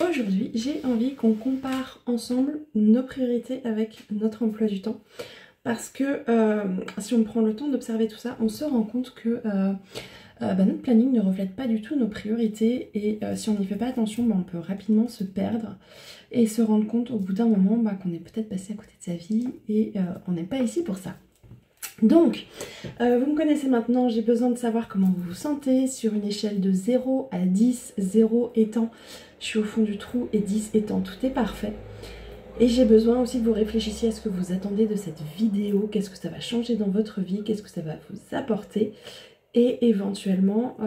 Aujourd'hui, j'ai envie qu'on compare ensemble nos priorités avec notre emploi du temps. Parce que si on prend le temps d'observer tout ça, on se rend compte que notre planning ne reflète pas du tout nos priorités. Et si on n'y fait pas attention, on peut rapidement se perdre et se rendre compte au bout d'un moment qu'on est peut-être passé à côté de sa vie et on n'est pas ici pour ça. Donc, vous me connaissez maintenant, j'ai besoin de savoir comment vous vous sentez sur une échelle de 0 à 10, 0 étant je suis au fond du trou et 10 étant tout est parfait. Et j'ai besoin aussi que vous réfléchissiez à ce que vous attendez de cette vidéo, qu'est-ce que ça va changer dans votre vie, qu'est-ce que ça va vous apporter et éventuellement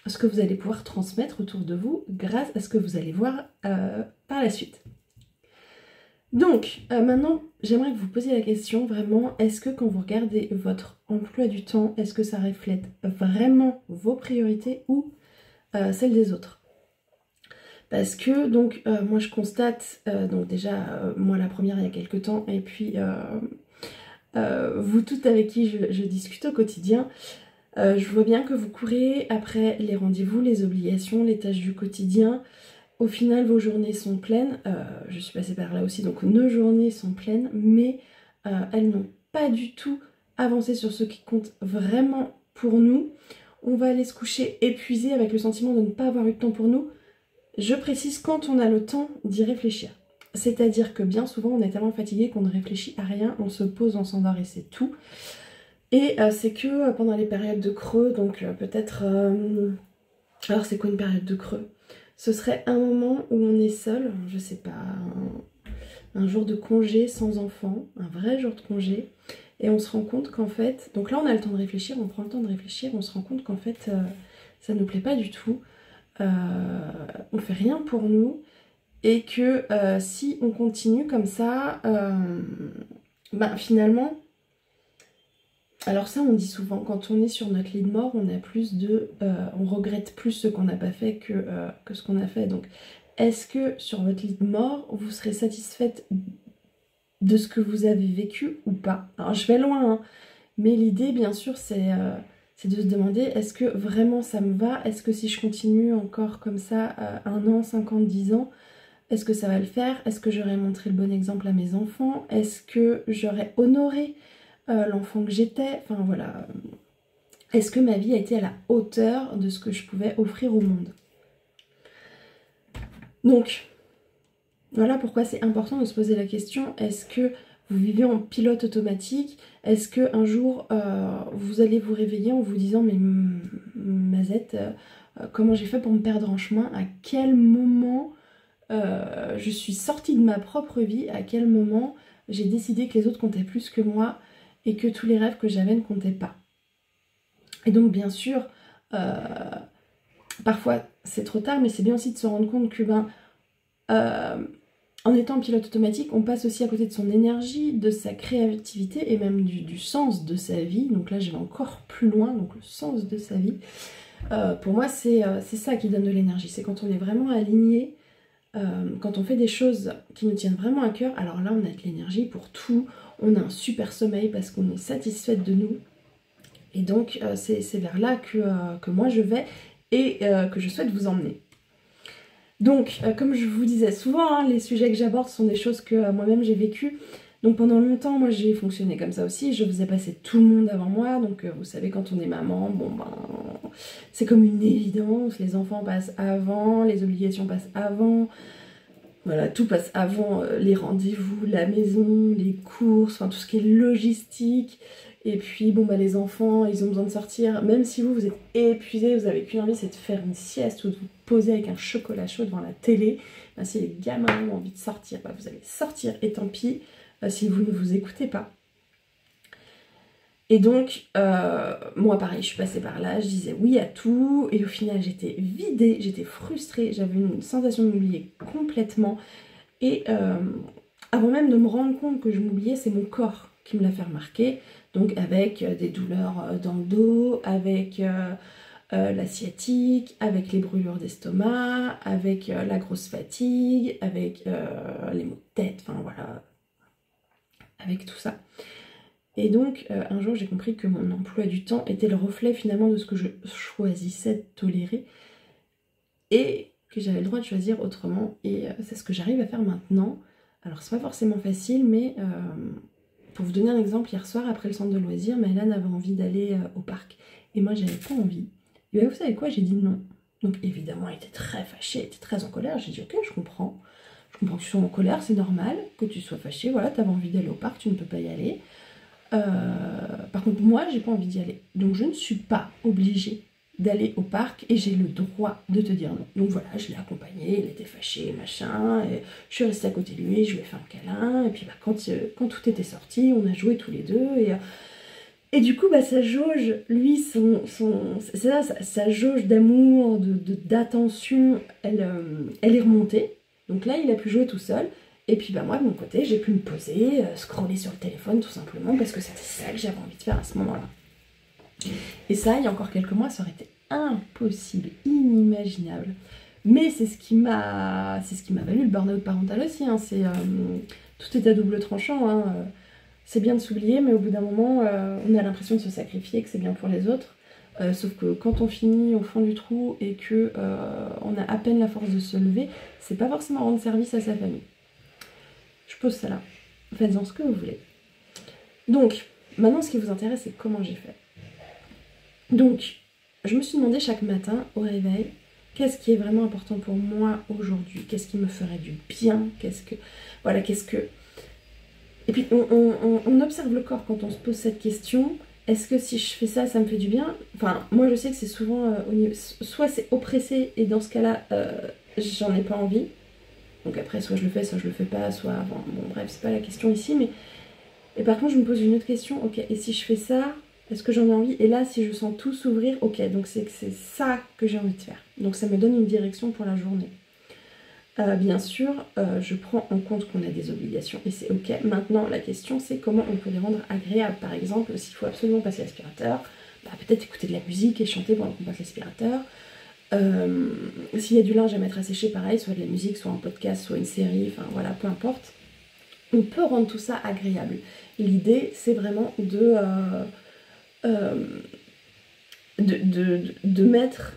ce que vous allez pouvoir transmettre autour de vous grâce à ce que vous allez voir par la suite. Donc, maintenant, j'aimerais que vous posiez la question vraiment, est-ce que quand vous regardez votre emploi du temps, est-ce que ça reflète vraiment vos priorités ou celles des autres? Parce que, donc, moi je constate, donc déjà, moi la première il y a quelques temps, et puis vous toutes avec qui je discute au quotidien, je vois bien que vous courez après les rendez-vous, les obligations, les tâches du quotidien. Au final, vos journées sont pleines, je suis passée par là aussi, donc nos journées sont pleines, mais elles n'ont pas du tout avancé sur ce qui compte vraiment pour nous. On va aller se coucher épuisé avec le sentiment de ne pas avoir eu de temps pour nous. Je précise quand on a le temps d'y réfléchir. C'est-à-dire que bien souvent, on est tellement fatigué qu'on ne réfléchit à rien, on se pose, on s'endort et c'est tout. Et c'est que pendant les périodes de creux, donc peut-être... Alors c'est quoi une période de creux? Ce serait un moment où on est seul, je sais pas, un jour de congé sans enfant, un vrai jour de congé, et on se rend compte qu'en fait, donc là on a le temps de réfléchir, on prend le temps de réfléchir, on se rend compte qu'en fait ça ne nous plaît pas du tout, on fait rien pour nous, et que si on continue comme ça, finalement, alors ça on dit souvent, quand on est sur notre lit de mort, on regrette plus ce qu'on n'a pas fait que ce qu'on a fait. Donc est-ce que sur votre lit de mort, vous serez satisfaite de ce que vous avez vécu ou pas? Alors je vais loin, hein, mais l'idée bien sûr c'est de se demander, est-ce que vraiment ça me va? Est-ce que si je continue encore comme ça, 1 an, 5 ans, 10 ans, est-ce que ça va le faire? Est-ce que j'aurais montré le bon exemple à mes enfants? Est-ce que j'aurais honoré l'enfant que j'étais? Enfin voilà. Est-ce que ma vie a été à la hauteur de ce que je pouvais offrir au monde? Donc, voilà pourquoi c'est important de se poser la question, est-ce que vous vivez en pilote automatique? Est-ce qu'un jour, vous allez vous réveiller en vous disant, mais Mazette, comment j'ai fait pour me perdre en chemin? À quel moment je suis sortie de ma propre vie, à quel moment j'ai décidé que les autres comptaient plus que moi et que tous les rêves que j'avais ne comptaient pas. Et donc bien sûr, parfois c'est trop tard, mais c'est bien aussi de se rendre compte que en étant pilote automatique, on passe aussi à côté de son énergie, de sa créativité et même du sens de sa vie. Donc là je vais encore plus loin, donc le sens de sa vie. Pour moi c'est ça qui donne de l'énergie, c'est quand on est vraiment aligné. Quand on fait des choses qui nous tiennent vraiment à cœur, alors là on a de l'énergie pour tout, on a un super sommeil parce qu'on est satisfaite de nous. Et donc c'est vers là que moi je vais et que je souhaite vous emmener. Donc comme je vous disais souvent, hein, les sujets que j'aborde sont des choses que moi-même j'ai vécues. Donc pendant longtemps, moi j'ai fonctionné comme ça aussi, je faisais passer tout le monde avant moi, donc vous savez quand on est maman, c'est comme une évidence, les enfants passent avant, les obligations passent avant, voilà, tout passe avant, les rendez-vous, la maison, les courses, enfin tout ce qui est logistique, et puis les enfants, ils ont besoin de sortir, même si vous êtes épuisé, vous avez qu'une envie, c'est de faire une sieste ou de vous poser avec un chocolat chaud devant la télé. Si les gamins ont envie de sortir, vous allez sortir, et tant pis si vous ne vous écoutez pas. Et donc, moi pareil, je suis passée par là, je disais oui à tout, et au final j'étais vidée, j'étais frustrée, j'avais une sensation de m'oublier complètement. Et avant même de me rendre compte que je m'oubliais, c'est mon corps qui me l'a fait remarquer. Donc avec des douleurs dans le dos, avec la sciatique, avec les brûlures d'estomac, avec la grosse fatigue, avec les maux de tête, enfin voilà, avec tout ça. Et donc un jour j'ai compris que mon emploi du temps était le reflet finalement de ce que je choisissais de tolérer. Et que j'avais le droit de choisir autrement. Et c'est ce que j'arrive à faire maintenant. Alors c'est pas forcément facile, mais pour vous donner un exemple, hier soir après le centre de loisirs, Maëlan avait envie d'aller au parc. Et moi j'avais pas envie. Et bien, vous savez quoi, j'ai dit non. Donc évidemment elle était très fâchée, elle était très en colère. J'ai dit ok, je comprends. Je comprends que tu sois en colère, c'est normal que tu sois fâchée. Voilà, tu avais envie d'aller au parc, tu ne peux pas y aller. Par contre moi j'ai pas envie d'y aller. Donc je ne suis pas obligée d'aller au parc et j'ai le droit de te dire non. Donc voilà, je l'ai accompagné, il était fâché, machin, et je suis restée à côté de lui, je lui ai fait un câlin, et puis bah, quand tout était sorti, on a joué tous les deux, et du coup, bah, sa jauge, lui, sa jauge d'amour, d'attention, elle est remontée. Donc là, il a pu jouer tout seul. Et puis bah, moi, de mon côté, j'ai pu me poser, scroller sur le téléphone, tout simplement, parce que c'était ça que j'avais envie de faire à ce moment-là. Et ça, il y a encore quelques mois, ça aurait été impossible, inimaginable. Mais c'est ce qui m'a valu le burn-out parental aussi. Hein. Tout est à double tranchant. Hein. C'est bien de s'oublier, mais au bout d'un moment, on a l'impression de se sacrifier, que c'est bien pour les autres. Sauf que quand on finit au fond du trou et que on a à peine la force de se lever, c'est pas forcément rendre service à sa famille. Je pose ça là. Faites-en ce que vous voulez. Donc, maintenant, ce qui vous intéresse, c'est comment j'ai fait. Donc, je me suis demandé chaque matin au réveil, qu'est-ce qui est vraiment important pour moi aujourd'hui? Qu'est-ce qui me ferait du bien? Voilà, qu'est-ce que... Et puis, on observe le corps quand on se pose cette question. Est-ce que si je fais ça, ça me fait du bien? Enfin, moi, je sais que c'est souvent... soit c'est oppressé, et dans ce cas-là, j'en ai pas envie. Donc après, soit je le fais, soit je le fais pas, soit... Bon, bref, c'est pas la question ici, mais... Et par contre, je me pose une autre question. Ok, et si je fais ça, est-ce que j'en ai envie? Et là, si je sens tout s'ouvrir, ok, donc c'est ça que j'ai envie de faire. Donc ça me donne une direction pour la journée. Bien sûr, je prends en compte qu'on a des obligations et c'est ok. Maintenant, la question, c'est comment on peut les rendre agréables. Par exemple, s'il faut absolument passer l'aspirateur, bah, peut-être écouter de la musique et chanter pendant qu'on passe l'aspirateur. S'il y a du linge à mettre à sécher, pareil, soit de la musique, soit un podcast, soit une série, enfin voilà, peu importe. On peut rendre tout ça agréable. L'idée, c'est vraiment de mettre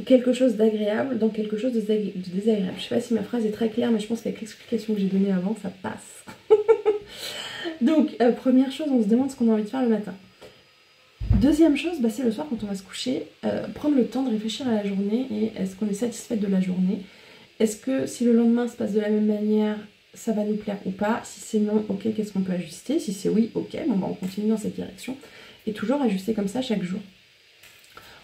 quelque chose d'agréable dans quelque chose de désagréable. Je sais pas si ma phrase est très claire, mais je pense qu'avec l'explication que j'ai donnée avant, ça passe. Donc, première chose, on se demande ce qu'on a envie de faire le matin. Deuxième chose, bah, c'est le soir quand on va se coucher, prendre le temps de réfléchir à la journée et est-ce qu'on est satisfaite de la journée? Est-ce que si le lendemain se passe de la même manière, ça va nous plaire ou pas? Si c'est non, ok, qu'est-ce qu'on peut ajuster? Si c'est oui, ok, bon bah on continue dans cette direction. Et toujours ajuster comme ça chaque jour.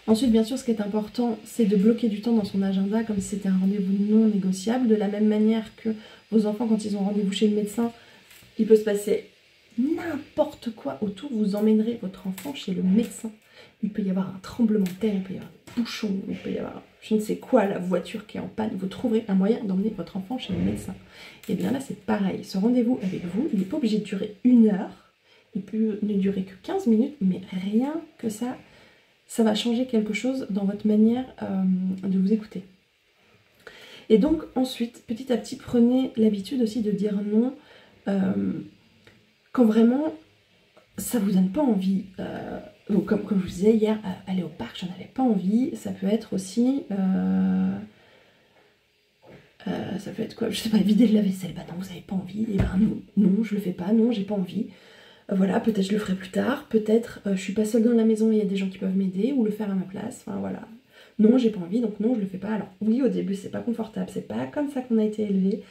Ensuite, bien sûr, ce qui est important, c'est de bloquer du temps dans son agenda comme si c'était un rendez-vous non négociable. De la même manière que vos enfants, quand ils ont rendez-vous chez le médecin, il peut se passer n'importe quoi autour. Vous emmènerez votre enfant chez le médecin. Il peut y avoir un tremblement de terre, il peut y avoir un bouchon, il peut y avoir je ne sais quoi, la voiture qui est en panne. Vous trouverez un moyen d'emmener votre enfant chez le médecin. Et bien là, c'est pareil. Ce rendez-vous avec vous, il n'est pas obligé de durer 1 heure. Il peut ne durer que 15 minutes, mais rien que ça va changer quelque chose dans votre manière de vous écouter. Et donc ensuite, petit à petit, prenez l'habitude aussi de dire non quand vraiment ça vous donne pas envie. Donc comme je vous disais hier, aller au parc, j'en avais pas envie. Ça peut être aussi... ça peut être quoi? Je sais pas, vider le lave-vaisselle. Bah non, vous avez pas envie. Et ben non, je le fais pas. Non, j'ai pas envie. Voilà, peut-être je le ferai plus tard, peut-être je suis pas seule dans la maison et il y a des gens qui peuvent m'aider ou le faire à ma place, enfin voilà. Non, j'ai pas envie, donc non, je le fais pas. Alors oui, au début c'est pas confortable, c'est pas comme ça qu'on a été élevé,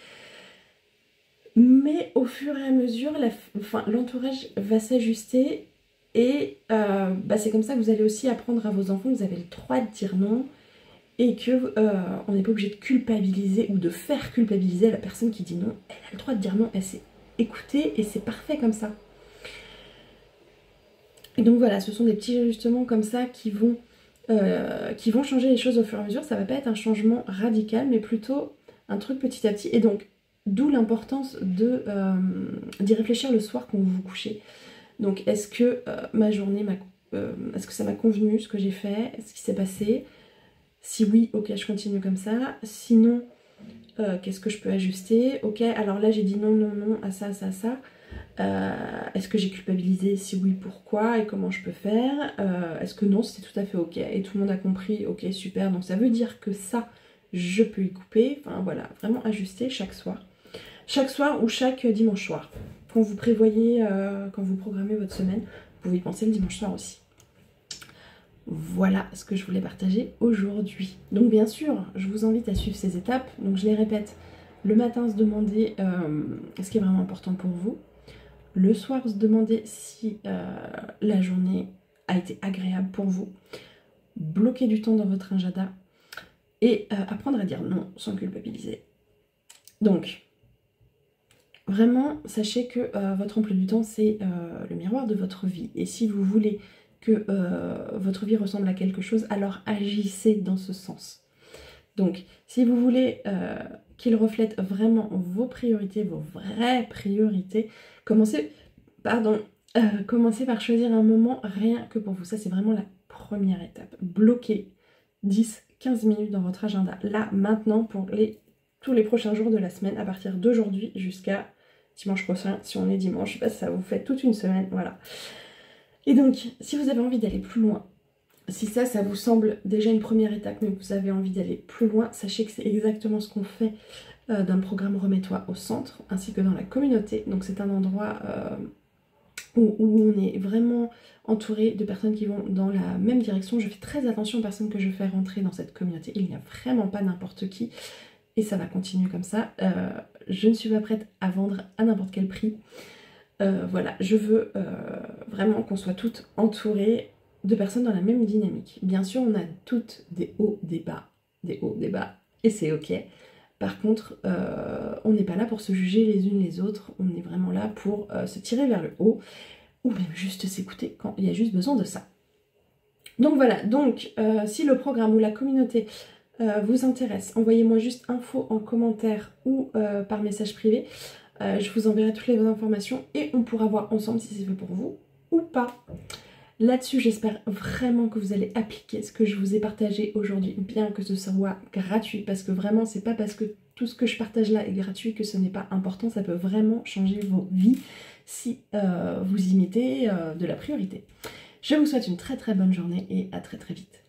mais au fur et à mesure, l'entourage va s'ajuster et bah, c'est comme ça que vous allez aussi apprendre à vos enfants que vous avez le droit de dire non et que on n'est pas obligé de culpabiliser ou de faire culpabiliser la personne qui dit non. Elle a le droit de dire non, elle s'est écoutée et c'est parfait comme ça. Et donc voilà, ce sont des petits ajustements comme ça qui vont changer les choses au fur et à mesure. Ça va pas être un changement radical, mais plutôt un truc petit à petit. Et donc, d'où l'importance d'y réfléchir le soir quand vous vous couchez. Donc, est-ce que ma journée, est-ce que ça m'a convenu, ce que j'ai fait, ce qui s'est passé? Si oui, ok, je continue comme ça. Sinon, qu'est-ce que je peux ajuster? Ok, alors là, j'ai dit non, non, non, à ça, ça, ça. Est-ce que j'ai culpabilisé? Si oui, pourquoi et comment je peux faire? Est-ce que non, c'était tout à fait ok et tout le monde a compris? Ok, super. Donc ça veut dire que ça, je peux y couper. Enfin voilà, vraiment ajuster chaque soir. Chaque soir ou chaque dimanche soir. Quand vous prévoyez, quand vous programmez votre semaine, vous pouvez y penser le dimanche soir aussi. Voilà ce que je voulais partager aujourd'hui. Donc bien sûr, je vous invite à suivre ces étapes. Donc je les répète, le matin se demander ce qui est vraiment important pour vous. Le soir se demander si la journée a été agréable pour vous. Bloquer du temps dans votre agenda et apprendre à dire non sans culpabiliser. Donc, vraiment, sachez que votre emploi du temps, c'est le miroir de votre vie. Et si vous voulez que votre vie ressemble à quelque chose, alors agissez dans ce sens. Donc, si vous voulez qu'il reflète vraiment vos priorités, vos vraies priorités, commencez par choisir un moment rien que pour vous. Ça, c'est vraiment la première étape. Bloquez 10-15 minutes dans votre agenda, là, maintenant, pour tous les prochains jours de la semaine, à partir d'aujourd'hui jusqu'à dimanche prochain, si on est dimanche. Je sais pas si ça vous fait toute une semaine, voilà. Et donc, si vous avez envie d'aller plus loin, si ça vous semble déjà une première étape, mais vous avez envie d'aller plus loin, sachez que c'est exactement ce qu'on fait dans le programme Remets-toi au centre, ainsi que dans la communauté. Donc c'est un endroit où on est vraiment entouré de personnes qui vont dans la même direction. Je fais très attention aux personnes que je fais rentrer dans cette communauté. Il n'y a vraiment pas n'importe qui. Et ça va continuer comme ça. Je ne suis pas prête à vendre à n'importe quel prix. Voilà, je veux vraiment qu'on soit toutes entourées de personnes dans la même dynamique. Bien sûr, on a toutes des hauts, des bas, et c'est ok. Par contre, on n'est pas là pour se juger les unes les autres, on est vraiment là pour se tirer vers le haut, ou même juste s'écouter quand il y a juste besoin de ça. Donc voilà, donc si le programme ou la communauté vous intéresse, envoyez-moi juste info en commentaire ou par message privé. Je vous enverrai toutes les informations et on pourra voir ensemble si c'est fait pour vous ou pas. Là-dessus, j'espère vraiment que vous allez appliquer ce que je vous ai partagé aujourd'hui, bien que ce soit gratuit, parce que vraiment, c'est pas parce que tout ce que je partage là est gratuit que ce n'est pas important, ça peut vraiment changer vos vies si vous y mettez de la priorité. Je vous souhaite une très très bonne journée et à très très vite.